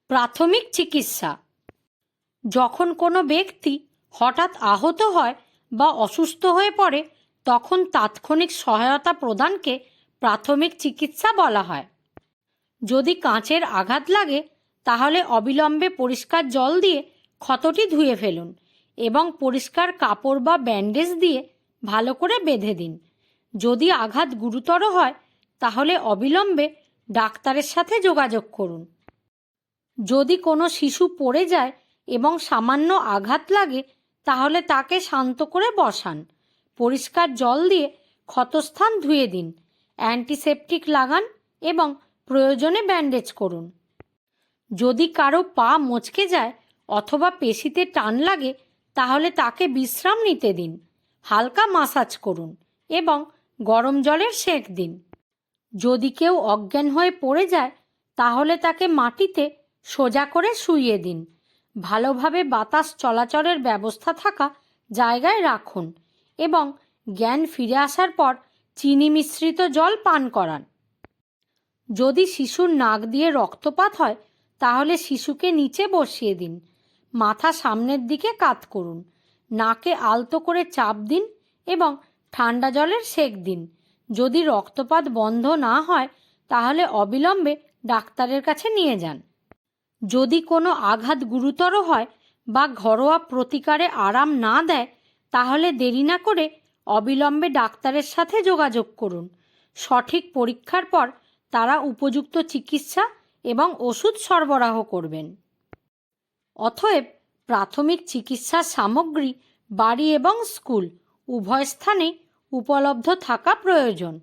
প্রাথমিক চিকিৎসা। যখন কোনো ব্যক্তি হঠাৎ আহত হয় বা অসুস্থ হয়ে পড়ে তখন তাৎক্ষণিক সহায়তা প্রদানকে প্রাথমিক চিকিৎসা বলা হয়। যদি কাঁচের আঘাত লাগে তাহলে অবিলম্বে পরিষ্কার জল দিয়ে ক্ষতটি ধুয়ে ফেলুন এবং পরিষ্কার কাপড় বা ব্যান্ডেজ দিয়ে ভালো করে বেঁধে দিন। যদি আঘাত গুরুতর হয় তাহলে অবিলম্বে ডাক্তারের সাথে যোগাযোগ করুন। যদি কোনো শিশু পড়ে যায় এবং সামান্য আঘাত লাগে তাহলে তাকে শান্ত করে বসান, পরিষ্কার জল দিয়ে ক্ষতস্থান ধুয়ে দিন, অ্যান্টিসেপটিক লাগান এবং প্রয়োজনে ব্যান্ডেজ করুন। যদি কারো পা মচকে যায় অথবা পেশিতে টান লাগে তাহলে তাকে বিশ্রাম নিতে দিন, হালকা মাসাজ করুন এবং গরম জলের সেঁক দিন। যদি কেউ অজ্ঞান হয়ে পড়ে যায় তাহলে তাকে মাটিতে সোজা করে শুইয়ে দিন, ভালোভাবে বাতাস চলাচলের ব্যবস্থা থাকা জায়গায় রাখুন এবং জ্ঞান ফিরে আসার পর চিনি মিশ্রিত জল পান করান। যদি শিশুর নাক দিয়ে রক্তপাত হয় তাহলে শিশুকে নিচে বসিয়ে দিন, মাথা সামনের দিকে কাত করুন, নাকে আলতো করে চাপ দিন এবং ঠান্ডা জলের সেঁক দিন। যদি রক্তপাত বন্ধ না হয় তাহলে অবিলম্বে ডাক্তারের কাছে নিয়ে যান। যদি কোনো আঘাত গুরুতর হয় বা ঘরোয়া প্রতিকারে আরাম না দেয় তাহলে দেরি না করে অবিলম্বে ডাক্তারের সাথে যোগাযোগ করুন। সঠিক পরীক্ষার পর তারা উপযুক্ত চিকিৎসা এবং ওষুধ সরবরাহ করবেন। অতএব প্রাথমিক চিকিৎসার সামগ্রী বাড়ি এবং স্কুল উভয় স্থানেই উপলব্ধ থাকা প্রয়োজন।